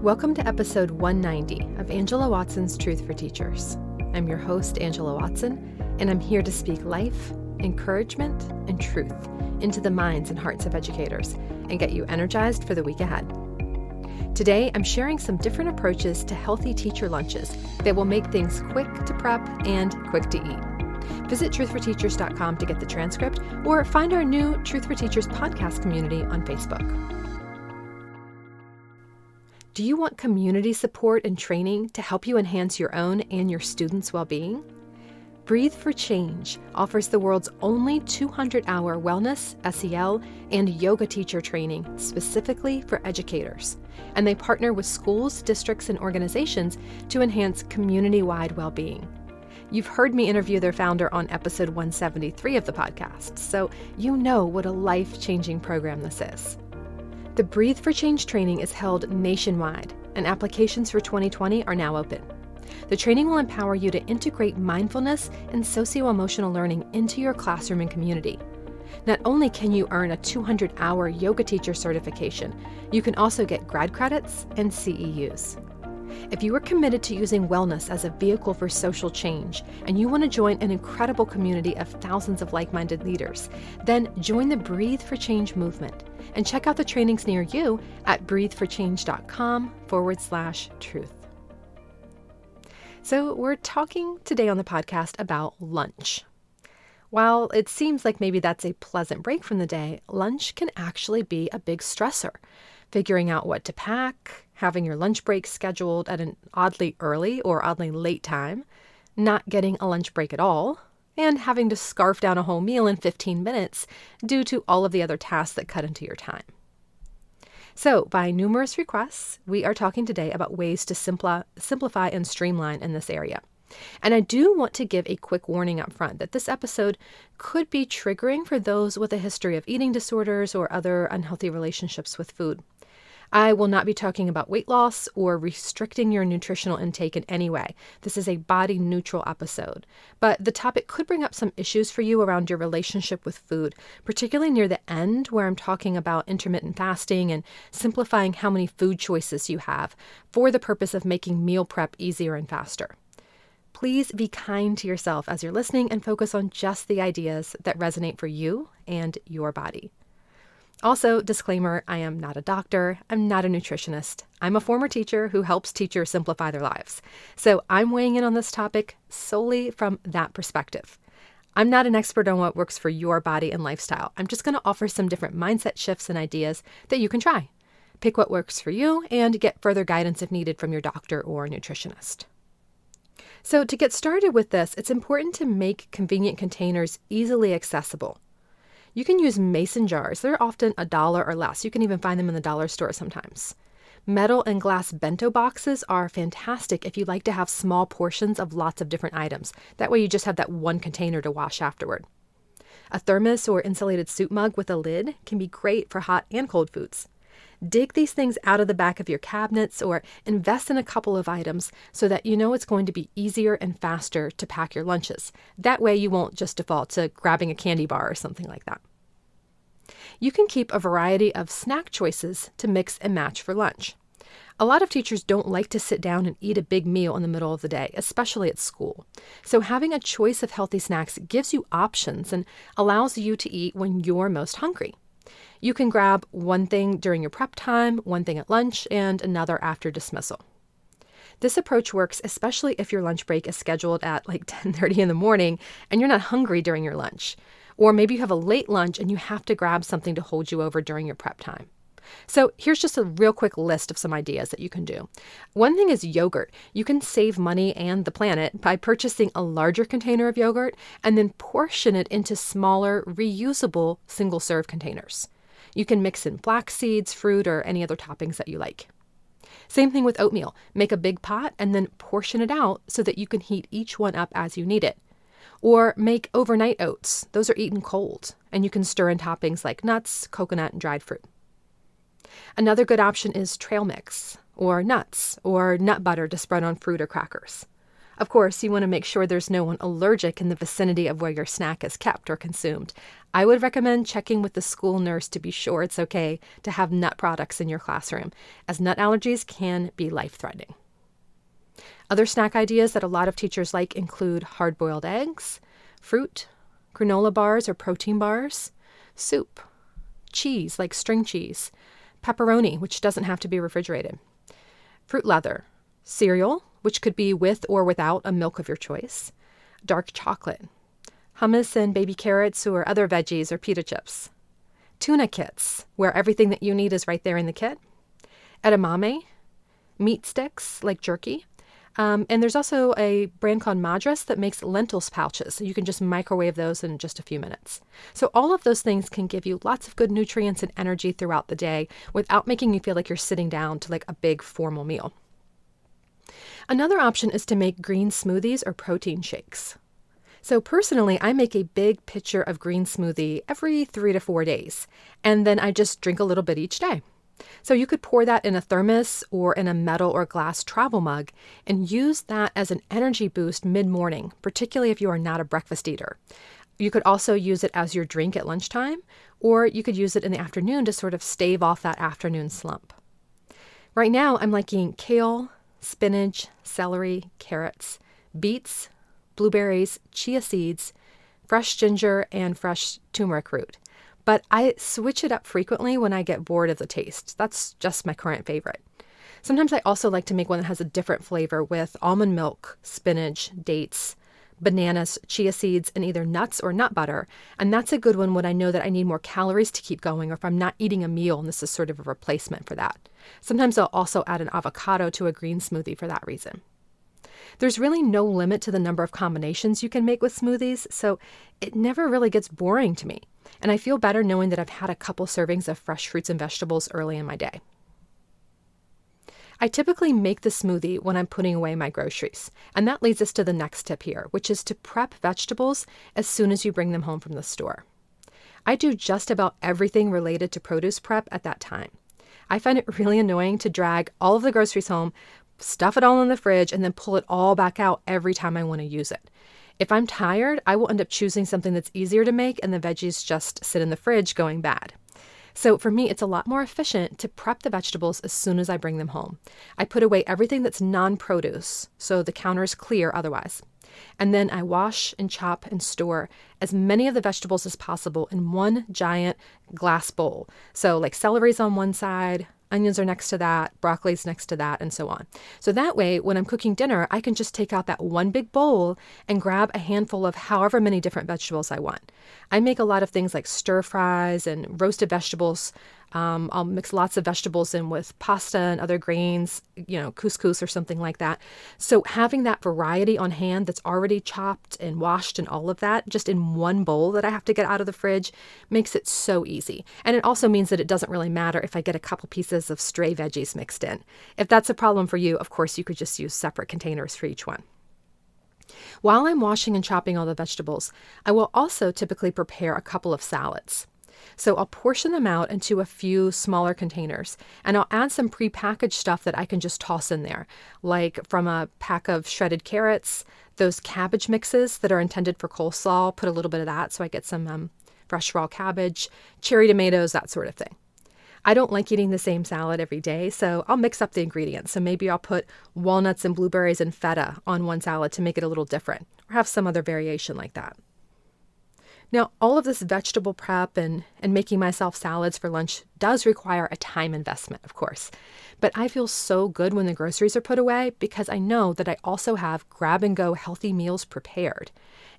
Welcome to episode 190 of Angela Watson's Truth for Teachers. I'm your host, Angela Watson, and I'm here to speak life, encouragement, and truth into the minds and hearts of educators and get you energized for the week ahead. Today, I'm sharing some different approaches to healthy teacher lunches that will make things quick to prep and quick to eat. Visit truthforteachers.com to get the transcript or find our new Truth for Teachers podcast community on Facebook. Do you want community support and training to help you enhance your own and your students' well-being? Breathe for Change offers the world's only 200-hour wellness, SEL, and yoga teacher training specifically for educators. And they partner with schools, districts, and organizations to enhance community-wide well-being. You've heard me interview their founder on episode 173 of the podcast, so you know what a life-changing program this is. The Breathe for Change training is held nationwide, and applications for 2020 are now open. The training will empower you to integrate mindfulness and socio-emotional learning into your classroom and community. Not only can you earn a 200-hour yoga teacher certification, you can also get grad credits and CEUs. If you are committed to using wellness as a vehicle for social change and you want to join an incredible community of thousands of like-minded leaders, then join the Breathe for Change movement and check out the trainings near you at breatheforchange.com/truth. So we're talking today on the podcast about lunch. While it seems like maybe that's a pleasant break from the day, lunch can actually be a big stressor. Figuring out what to pack, having your lunch break scheduled at an oddly early or oddly late time, not getting a lunch break at all, and having to scarf down a whole meal in 15 minutes due to all of the other tasks that cut into your time. So, by numerous requests, we are talking today about ways to simplify and streamline in this area. And I do want to give a quick warning up front that this episode could be triggering for those with a history of eating disorders or other unhealthy relationships with food. I will not be talking about weight loss or restricting your nutritional intake in any way. This is a body-neutral episode. But the topic could bring up some issues for you around your relationship with food, particularly near the end where I'm talking about intermittent fasting and simplifying how many food choices you have for the purpose of making meal prep easier and faster. Please be kind to yourself as you're listening and focus on just the ideas that resonate for you and your body. Also, disclaimer, I am not a doctor. I'm not a nutritionist. I'm a former teacher who helps teachers simplify their lives. So I'm weighing in on this topic solely from that perspective. I'm not an expert on what works for your body and lifestyle. I'm just going to offer some different mindset shifts and ideas that you can try. Pick what works for you and get further guidance if needed from your doctor or nutritionist. So to get started with this, it's important to make convenient containers easily accessible. You can use mason jars. They're often $1 or less. You can even find them in the dollar store sometimes. Metal and glass bento boxes are fantastic if you like to have small portions of lots of different items. That way you just have that one container to wash afterward. A thermos or insulated soup mug with a lid can be great for hot and cold foods. Dig these things out of the back of your cabinets or invest in a couple of items so that you know it's going to be easier and faster to pack your lunches. That way you won't just default to grabbing a candy bar or something like that. You can keep a variety of snack choices to mix and match for lunch. A lot of teachers don't like to sit down and eat a big meal in the middle of the day, especially at school. So having a choice of healthy snacks gives you options and allows you to eat when you're most hungry. You can grab one thing during your prep time, one thing at lunch, and another after dismissal. This approach works especially if your lunch break is scheduled at like 10:30 in the morning and you're not hungry during your lunch. Or maybe you have a late lunch and you have to grab something to hold you over during your prep time. So here's just a real quick list of some ideas that you can do. One thing is yogurt. You can save money and the planet by purchasing a larger container of yogurt and then portion it into smaller, reusable single-serve containers. You can mix in flax seeds, fruit, or any other toppings that you like. Same thing with oatmeal. Make a big pot and then portion it out so that you can heat each one up as you need it. Or make overnight oats. Those are eaten cold, and you can stir in toppings like nuts, coconut, and dried fruit. Another good option is trail mix, or nuts, or nut butter to spread on fruit or crackers. Of course, you want to make sure there's no one allergic in the vicinity of where your snack is kept or consumed. I would recommend checking with the school nurse to be sure it's okay to have nut products in your classroom, as nut allergies can be life-threatening. Other snack ideas that a lot of teachers like include hard-boiled eggs, fruit, granola bars or protein bars, soup, cheese like string cheese, pepperoni, which doesn't have to be refrigerated, fruit leather, cereal, which could be with or without a milk of your choice, dark chocolate, hummus and baby carrots or other veggies or pita chips, tuna kits, where everything that you need is right there in the kit, edamame, meat sticks like jerky, and there's also a brand called Madras that makes lentils pouches. So you can just microwave those in just a few minutes. So all of those things can give you lots of good nutrients and energy throughout the day without making you feel like you're sitting down to like a big formal meal. Another option is to make green smoothies or protein shakes. So personally, I make a big pitcher of green smoothie every 3 to 4 days, and then I just drink a little bit each day. So you could pour that in a thermos or in a metal or glass travel mug and use that as an energy boost mid-morning, particularly if you are not a breakfast eater. You could also use it as your drink at lunchtime, or you could use it in the afternoon to sort of stave off that afternoon slump. Right now, I'm liking kale, spinach, celery, carrots, beets, blueberries, chia seeds, fresh ginger, and fresh turmeric root. But I switch it up frequently when I get bored of the taste. That's just my current favorite. Sometimes I also like to make one that has a different flavor with almond milk, spinach, dates, bananas, chia seeds, and either nuts or nut butter. And that's a good one when I know that I need more calories to keep going, or if I'm not eating a meal and this is sort of a replacement for that. Sometimes I'll also add an avocado to a green smoothie for that reason. There's really no limit to the number of combinations you can make with smoothies, so it never really gets boring to me. And I feel better knowing that I've had a couple servings of fresh fruits and vegetables early in my day. I typically make the smoothie when I'm putting away my groceries. And that leads us to the next tip here, which is to prep vegetables as soon as you bring them home from the store. I do just about everything related to produce prep at that time. I find it really annoying to drag all of the groceries home, stuff it all in the fridge, and then pull it all back out every time I want to use it. If I'm tired, I will end up choosing something that's easier to make and the veggies just sit in the fridge going bad. So for me, it's a lot more efficient to prep the vegetables as soon as I bring them home. I put away everything that's non-produce, so the counter is clear otherwise. And then I wash and chop and store as many of the vegetables as possible in one giant glass bowl. So like celery's on one side, onions are next to that, broccoli's next to that, and so on. So that way, when I'm cooking dinner, I can just take out that one big bowl and grab a handful of however many different vegetables I want. I make a lot of things like stir fries and roasted vegetables. I'll mix lots of vegetables in with pasta and other grains, couscous or something like that. So having that variety on hand that's already chopped and washed and all of that just in one bowl that I have to get out of the fridge makes it so easy. And it also means that it doesn't really matter if I get a couple pieces of stray veggies mixed in. If that's a problem for you, of course, you could just use separate containers for each one. While I'm washing and chopping all the vegetables, I will also typically prepare a couple of salads. So I'll portion them out into a few smaller containers, and I'll add some prepackaged stuff that I can just toss in there, like from a pack of shredded carrots, those cabbage mixes that are intended for coleslaw. I'll put a little bit of that so I get some fresh raw cabbage, cherry tomatoes, that sort of thing. I don't like eating the same salad every day, so I'll mix up the ingredients. So maybe I'll put walnuts and blueberries and feta on one salad to make it a little different, or have some other variation like that. Now, all of this vegetable prep and making myself salads for lunch does require a time investment, of course. But I feel so good when the groceries are put away because I know that I also have grab-and-go healthy meals prepared.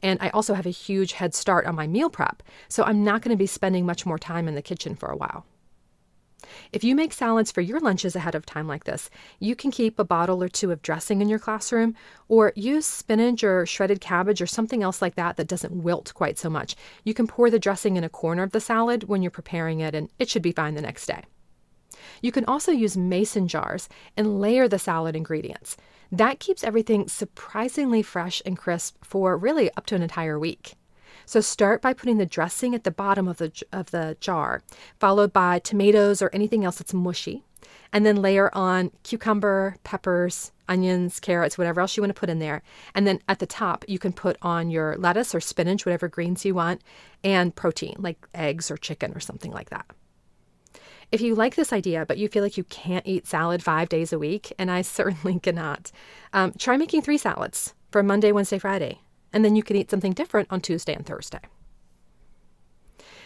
And I also have a huge head start on my meal prep, so I'm not going to be spending much more time in the kitchen for a while. If you make salads for your lunches ahead of time like this, you can keep a bottle or two of dressing in your classroom, or use spinach or shredded cabbage or something else like that that doesn't wilt quite so much. You can pour the dressing in a corner of the salad when you're preparing it, and it should be fine the next day. You can also use mason jars and layer the salad ingredients. That keeps everything surprisingly fresh and crisp for really up to an entire week. So start by putting the dressing at the bottom of the jar, followed by tomatoes or anything else that's mushy. And then layer on cucumber, peppers, onions, carrots, whatever else you want to put in there. And then at the top, you can put on your lettuce or spinach, whatever greens you want, and protein like eggs or chicken or something like that. If you like this idea, but you feel like you can't eat salad 5 days a week, and I certainly cannot, try making 3 salads for Monday, Wednesday, Friday, and then you can eat something different on Tuesday and Thursday.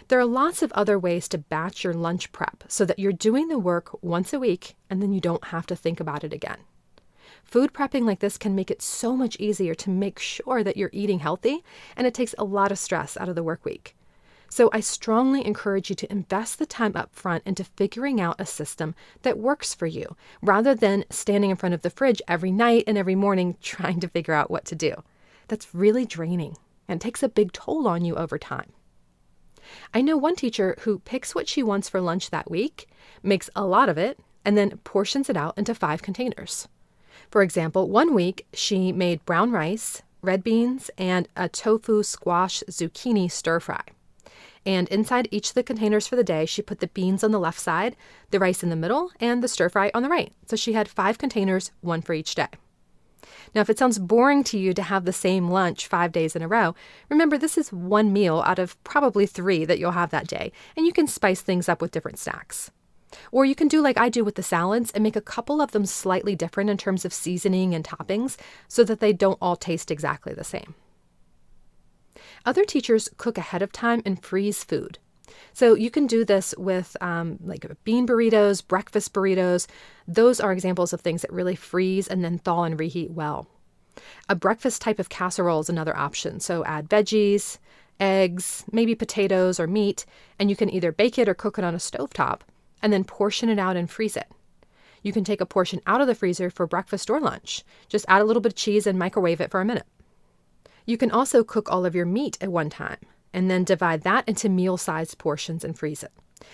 There are lots of other ways to batch your lunch prep so that you're doing the work once a week and then you don't have to think about it again. Food prepping like this can make it so much easier to make sure that you're eating healthy, and it takes a lot of stress out of the work week. So I strongly encourage you to invest the time up front into figuring out a system that works for you, rather than standing in front of the fridge every night and every morning trying to figure out what to do. That's really draining and takes a big toll on you over time. I know one teacher who picks what she wants for lunch that week, makes a lot of it, and then portions it out into 5 containers. For example, one week she made brown rice, red beans, and a tofu squash zucchini stir fry. And inside each of the containers for the day, she put the beans on the left side, the rice in the middle, and the stir fry on the right. So she had 5 containers, 1 for each day. Now, if it sounds boring to you to have the same lunch 5 days in a row, remember this is 1 meal out of probably 3 that you'll have that day, and you can spice things up with different snacks. Or you can do like I do with the salads and make a couple of them slightly different in terms of seasoning and toppings so that they don't all taste exactly the same. Other teachers cook ahead of time and freeze food. So you can do this with like bean burritos, breakfast burritos. Those are examples of things that really freeze and then thaw and reheat well. A breakfast type of casserole is another option. So add veggies, eggs, maybe potatoes or meat, and you can either bake it or cook it on a stovetop and then portion it out and freeze it. You can take a portion out of the freezer for breakfast or lunch. Just add a little bit of cheese and microwave it for a minute. You can also cook all of your meat at one time and then divide that into meal-sized portions and freeze it.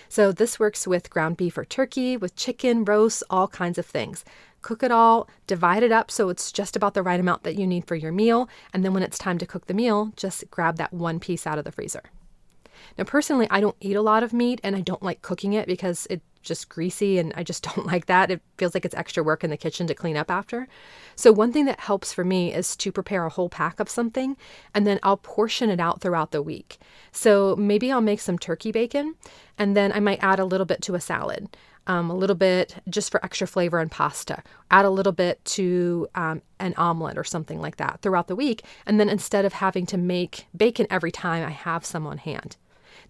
So this works with ground beef or turkey, with chicken, roast, all kinds of things. Cook it all, divide it up so it's just about the right amount that you need for your meal, and then when it's time to cook the meal, just grab that one piece out of the freezer. Now, personally, I don't eat a lot of meat, and I don't like cooking it because it's just greasy, and I just don't like that. It feels like it's extra work in the kitchen to clean up after. So one thing that helps for me is to prepare a whole pack of something, and then I'll portion it out throughout the week. So maybe I'll make some turkey bacon, and then I might add a little bit to a salad, a little bit just for extra flavor and pasta, add a little bit to an omelet or something like that throughout the week. And then instead of having to make bacon every time, I have some on hand.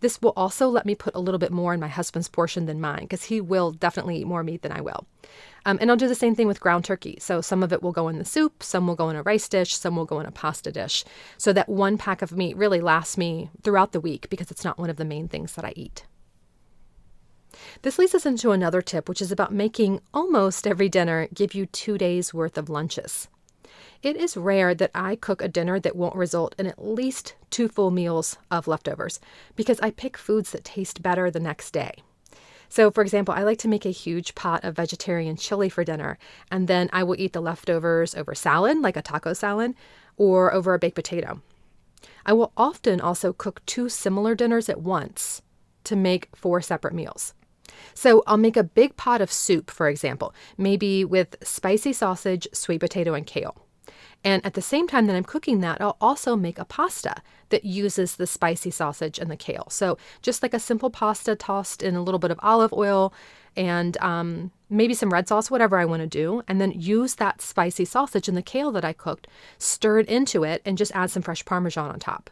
This will also let me put a little bit more in my husband's portion than mine, because he will definitely eat more meat than I will. And I'll do the same thing with ground turkey. So some of it will go in the soup, some will go in a rice dish, some will go in a pasta dish. So that one pack of meat really lasts me throughout the week because it's not one of the main things that I eat. This leads us into another tip, which is about making almost every dinner give you 2 days worth of lunches. It is rare that I cook a dinner that won't result in at least 2 full meals of leftovers, because I pick foods that taste better the next day. So, for example, I like to make a huge pot of vegetarian chili for dinner, and then I will eat the leftovers over salad, like a taco salad, or over a baked potato. I will often also cook 2 similar dinners at once to make 4 separate meals. So I'll make a big pot of soup, for example, maybe with spicy sausage, sweet potato, and kale. And at the same time that I'm cooking that, I'll also make a pasta that uses the spicy sausage and the kale. So just like a simple pasta tossed in a little bit of olive oil and maybe some red sauce, whatever I want to do, and then use that spicy sausage and the kale that I cooked, stir it into it, and just add some fresh Parmesan on top.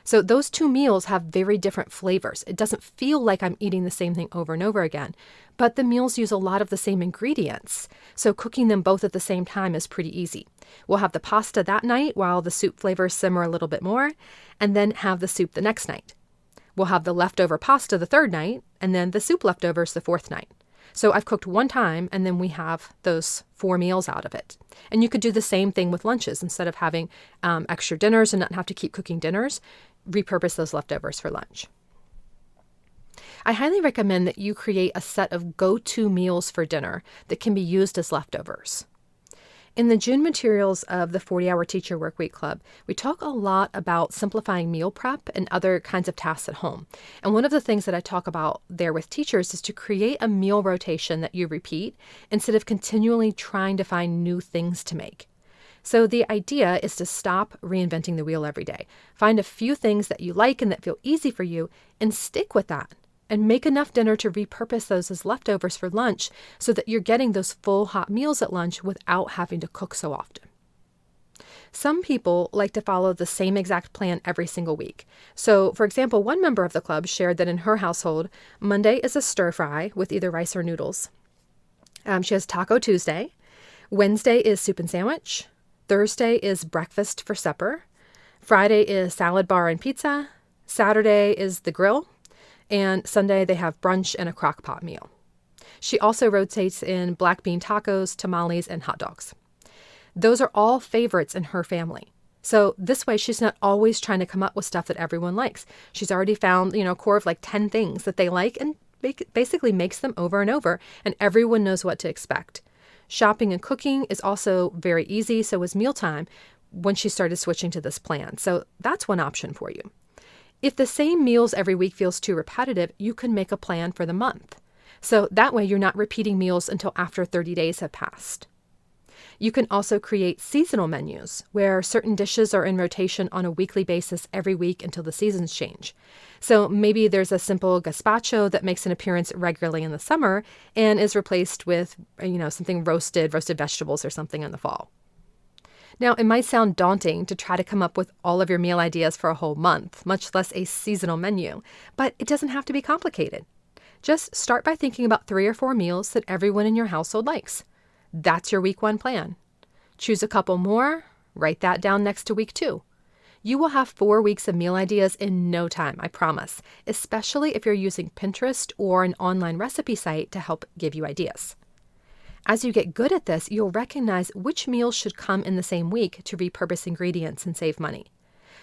So those 2 meals have very different flavors. It doesn't feel like I'm eating the same thing over and over again, but the meals use a lot of the same ingredients. So cooking them both at the same time is pretty easy. We'll have the pasta that night while the soup flavors simmer a little bit more, and then have the soup the next night. We'll have the leftover pasta the 3rd night, and then the soup leftovers the 4th night. So I've cooked 1 time, and then we have those 4 meals out of it. And you could do the same thing with lunches. Instead of having extra dinners and not have to keep cooking dinners, repurpose those leftovers for lunch. I highly recommend that you create a set of go-to meals for dinner that can be used as leftovers. In the June materials of the 40-Hour Teacher Workweek Club, we talk a lot about simplifying meal prep and other kinds of tasks at home. And one of the things that I talk about there with teachers is to create a meal rotation that you repeat instead of continually trying to find new things to make. So the idea is to stop reinventing the wheel every day. Find a few things that you like and that feel easy for you and stick with that. And make enough dinner to repurpose those as leftovers for lunch so that you're getting those full hot meals at lunch without having to cook so often. Some people like to follow the same exact plan every single week. So, for example, one member of the club shared that in her household, Monday is a stir fry with either rice or noodles. She has Taco Tuesday. Wednesday is soup and sandwich. Thursday is breakfast for supper. Friday is salad bar and pizza. Saturday is the grill. And Sunday, they have brunch and a crock pot meal. She also rotates in black bean tacos, tamales, and hot dogs. Those are all favorites in her family. So this way, she's not always trying to come up with stuff that everyone likes. She's already found, a core of like 10 things that they like and basically makes them over and over, and everyone knows what to expect. Shopping and cooking is also very easy, so is mealtime when she started switching to this plan. So that's one option for you. If the same meals every week feels too repetitive, you can make a plan for the month. So that way you're not repeating meals until after 30 days have passed. You can also create seasonal menus where certain dishes are in rotation on a weekly basis every week until the seasons change. So maybe there's a simple gazpacho that makes an appearance regularly in the summer and is replaced with, something roasted vegetables or something in the fall. Now, it might sound daunting to try to come up with all of your meal ideas for a whole month, much less a seasonal menu, but it doesn't have to be complicated. Just start by thinking about 3 or 4 meals that everyone in your household likes. That's your week 1 plan. Choose a couple more, write that down next to week 2. You will have 4 weeks of meal ideas in no time, I promise, especially if you're using Pinterest or an online recipe site to help give you ideas. As you get good at this, you'll recognize which meals should come in the same week to repurpose ingredients and save money.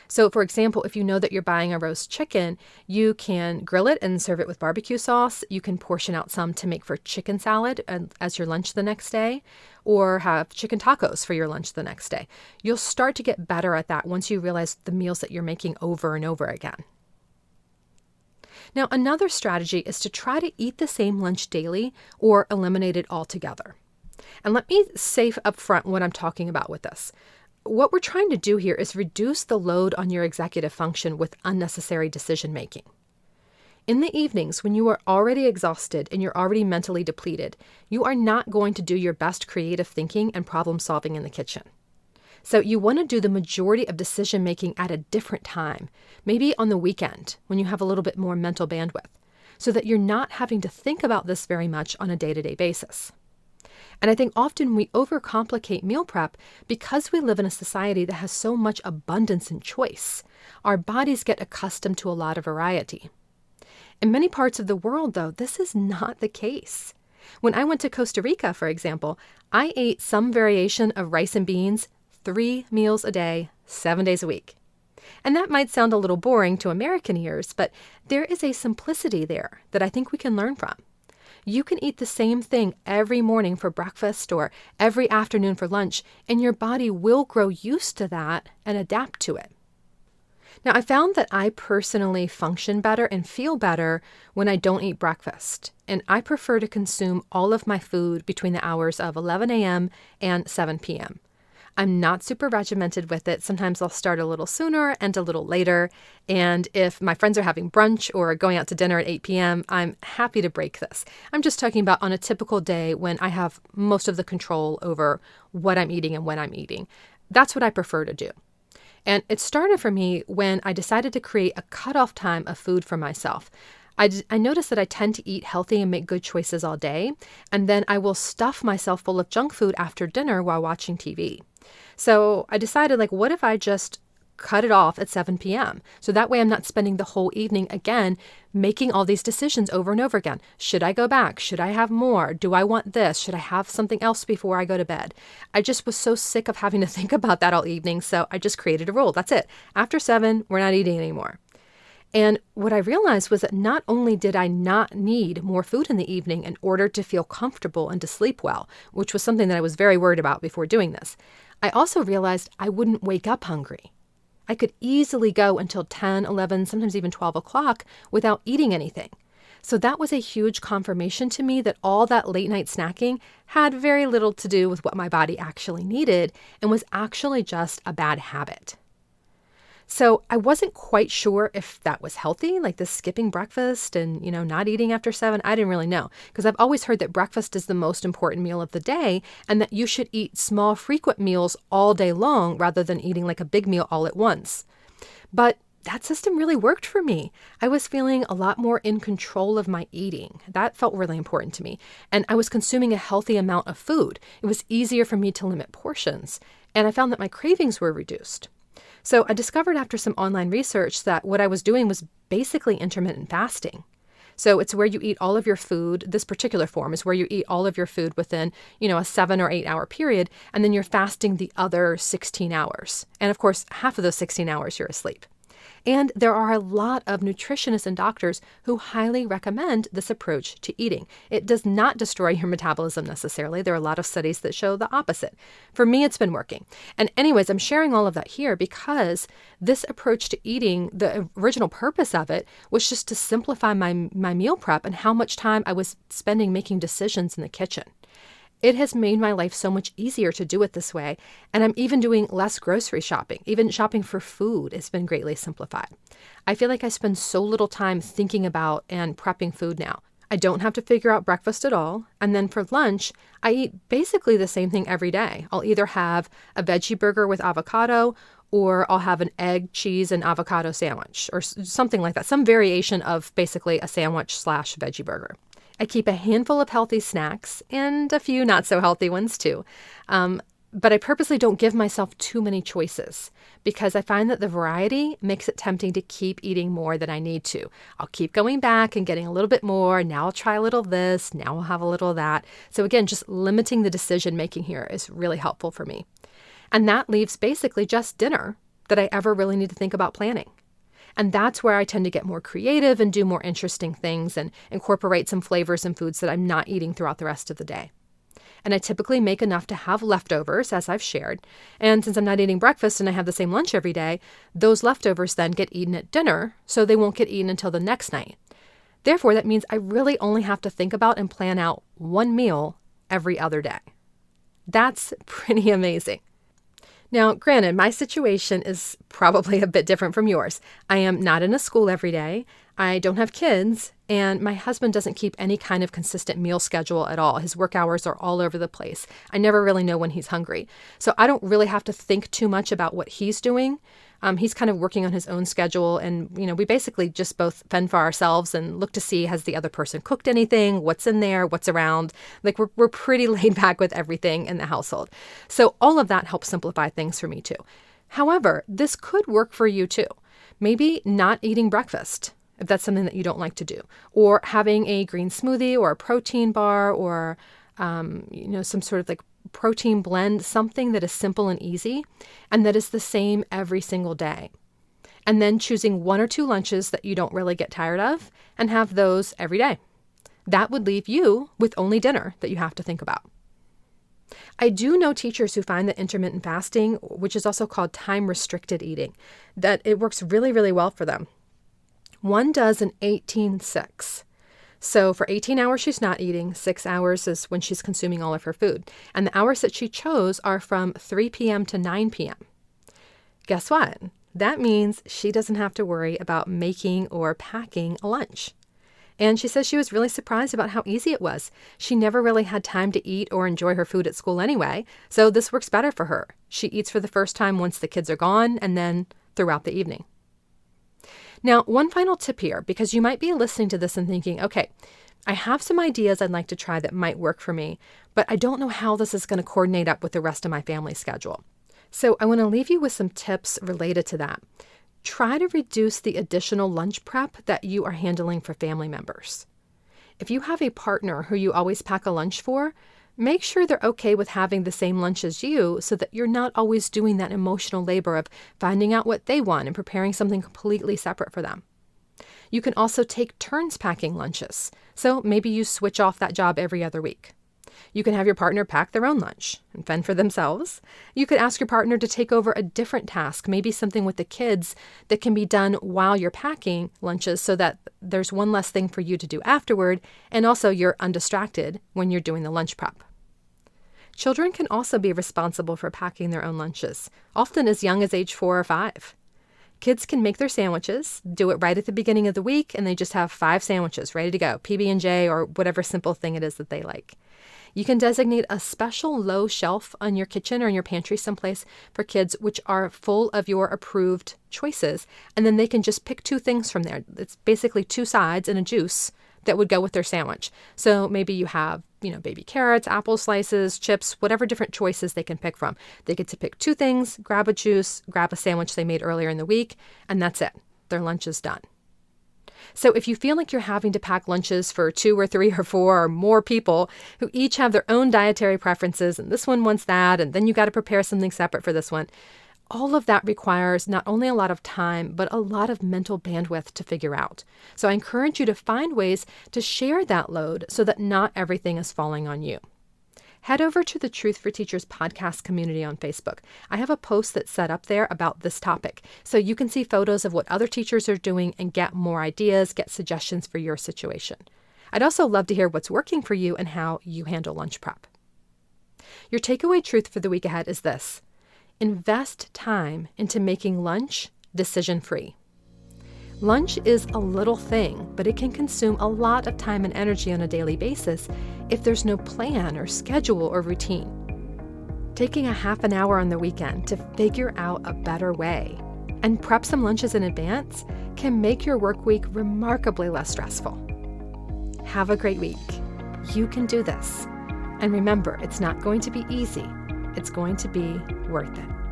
So, for example, if you know that you're buying a roast chicken, you can grill it and serve it with barbecue sauce. You can portion out some to make for chicken salad as your lunch the next day, or have chicken tacos for your lunch the next day. You'll start to get better at that once you realize the meals that you're making over and over again. Now, another strategy is to try to eat the same lunch daily or eliminate it altogether. And let me say up front what I'm talking about with this. What we're trying to do here is reduce the load on your executive function with unnecessary decision making. In the evenings, when you are already exhausted and you're already mentally depleted, you are not going to do your best creative thinking and problem solving in the kitchen. So you want to do the majority of decision making at a different time, maybe on the weekend when you have a little bit more mental bandwidth, so that you're not having to think about this very much on a day-to-day basis. And I think often we overcomplicate meal prep because we live in a society that has so much abundance and choice. Our bodies get accustomed to a lot of variety. In many parts of the world, though, this is not the case. When I went to Costa Rica, for example, I ate some variation of rice and beans 3 meals a day, 7 days a week. And that might sound a little boring to American ears, but there is a simplicity there that I think we can learn from. You can eat the same thing every morning for breakfast or every afternoon for lunch, and your body will grow used to that and adapt to it. Now, I found that I personally function better and feel better when I don't eat breakfast, and I prefer to consume all of my food between the hours of 11 a.m. and 7 p.m. I'm not super regimented with it. Sometimes I'll start a little sooner and a little later. And if my friends are having brunch or going out to dinner at 8 p.m., I'm happy to break this. I'm just talking about on a typical day when I have most of the control over what I'm eating and when I'm eating. That's what I prefer to do. And it started for me when I decided to create a cutoff time of food for myself. I noticed that I tend to eat healthy and make good choices all day, and then I will stuff myself full of junk food after dinner while watching TV. So I decided, what if I just cut it off at 7 p.m. So that way I'm not spending the whole evening again making all these decisions over and over again. Should I go back? Should I have more? Do I want this? Should I have something else before I go to bed? I just was so sick of having to think about that all evening, so I just created a rule. That's it. After 7, we're not eating anymore. And what I realized was that not only did I not need more food in the evening in order to feel comfortable and to sleep well, which was something that I was very worried about before doing this, I also realized I wouldn't wake up hungry. I could easily go until 10, 11, sometimes even 12 o'clock without eating anything. So that was a huge confirmation to me that all that late night snacking had very little to do with what my body actually needed and was actually just a bad habit. So I wasn't quite sure if that was healthy, like this skipping breakfast and, not eating after 7. I didn't really know because I've always heard that breakfast is the most important meal of the day and that you should eat small, frequent meals all day long rather than eating like a big meal all at once. But that system really worked for me. I was feeling a lot more in control of my eating. That felt really important to me. And I was consuming a healthy amount of food. It was easier for me to limit portions. And I found that my cravings were reduced. So I discovered after some online research that what I was doing was basically intermittent fasting. So it's where you eat all of your food. This particular form is where you eat all of your food within, a 7 or 8 hour period, and then you're fasting the other 16 hours. And of course, half of those 16 hours you're asleep. And there are a lot of nutritionists and doctors who highly recommend this approach to eating. It does not destroy your metabolism necessarily. There are a lot of studies that show the opposite. For me, it's been working. And anyways, I'm sharing all of that here because this approach to eating, the original purpose of it was just to simplify my meal prep and how much time I was spending making decisions in the kitchen. It has made my life so much easier to do it this way, and I'm even doing less grocery shopping. Even shopping for food has been greatly simplified. I feel like I spend so little time thinking about and prepping food now. I don't have to figure out breakfast at all, and then for lunch, I eat basically the same thing every day. I'll either have a veggie burger with avocado, or I'll have an egg, cheese, and avocado sandwich, or something like that, some variation of basically a sandwich/veggie burger. I keep a handful of healthy snacks and a few not so healthy ones too. But I purposely don't give myself too many choices because I find that the variety makes it tempting to keep eating more than I need to. I'll keep going back and getting a little bit more. Now I'll try a little of this. Now I'll have a little of that. So again, just limiting the decision making here is really helpful for me. And that leaves basically just dinner that I ever really need to think about planning. And that's where I tend to get more creative and do more interesting things and incorporate some flavors and foods that I'm not eating throughout the rest of the day. And I typically make enough to have leftovers, as I've shared. And since I'm not eating breakfast and I have the same lunch every day, those leftovers then get eaten at dinner, so they won't get eaten until the next night. Therefore, that means I really only have to think about and plan out one meal every other day. That's pretty amazing. Now, granted, my situation is probably a bit different from yours. I am not in a school every day. I don't have kids, and my husband doesn't keep any kind of consistent meal schedule at all. His work hours are all over the place. I never really know when he's hungry. So I don't really have to think too much about what he's doing. He's kind of working on his own schedule, and we basically just both fend for ourselves and look to see, has the other person cooked anything, what's in there, what's around. Like we're pretty laid back with everything in the household. So all of that helps simplify things for me too. However, this could work for you too. Maybe not eating breakfast, if that's something that you don't like to do, or having a green smoothie or a protein bar or some sort of like protein blend, something that is simple and easy and that is the same every single day. And then choosing 1 or 2 lunches that you don't really get tired of and have those every day. That would leave you with only dinner that you have to think about. I do know teachers who find that intermittent fasting, which is also called time-restricted eating, that it works really, really well for them. One does an 18-6. So for 18 hours, she's not eating. 6 hours is when she's consuming all of her food. And the hours that she chose are from 3 p.m. to 9 p.m. Guess what? That means she doesn't have to worry about making or packing a lunch. And she says she was really surprised about how easy it was. She never really had time to eat or enjoy her food at school anyway, so this works better for her. She eats for the first time once the kids are gone and then throughout the evening. Now, one final tip here, because you might be listening to this and thinking, okay, I have some ideas I'd like to try that might work for me, but I don't know how this is going to coordinate up with the rest of my family schedule. So I want to leave you with some tips related to that. Try to reduce the additional lunch prep that you are handling for family members. If you have a partner who you always pack a lunch for, make sure they're okay with having the same lunch as you so that you're not always doing that emotional labor of finding out what they want and preparing something completely separate for them. You can also take turns packing lunches. So maybe you switch off that job every other week. You can have your partner pack their own lunch and fend for themselves. You could ask your partner to take over a different task, maybe something with the kids that can be done while you're packing lunches so that there's one less thing for you to do afterward, and also you're undistracted when you're doing the lunch prep. Children can also be responsible for packing their own lunches, often as young as age 4 or 5. Kids can make their sandwiches, do it right at the beginning of the week, and they just have 5 sandwiches ready to go, PB&J or whatever simple thing it is that they like. You can designate a special low shelf on your kitchen or in your pantry someplace for kids which are full of your approved choices, and then they can just pick 2 things from there. It's basically 2 sides and a juice that would go with their sandwich. So maybe you have, baby carrots, apple slices, chips, whatever different choices they can pick from. They get to pick 2 things, grab a juice, grab a sandwich they made earlier in the week, and that's it. Their lunch is done. So if you feel like you're having to pack lunches for 2 or 3 or 4 or more people who each have their own dietary preferences, and this one wants that, and then you got to prepare something separate for this one, all of that requires not only a lot of time, but a lot of mental bandwidth to figure out. So I encourage you to find ways to share that load so that not everything is falling on you. Head over to the Truth for Teachers podcast community on Facebook. I have a post that's set up there about this topic, so you can see photos of what other teachers are doing and get more ideas, get suggestions for your situation. I'd also love to hear what's working for you and how you handle lunch prep. Your takeaway truth for the week ahead is this: invest time into making lunch decision-free. Lunch is a little thing, but it can consume a lot of time and energy on a daily basis if there's no plan or schedule or routine. Taking a half an hour on the weekend to figure out a better way and prep some lunches in advance can make your work week remarkably less stressful. Have a great week. You can do this. And remember, it's not going to be easy. It's going to be worth it.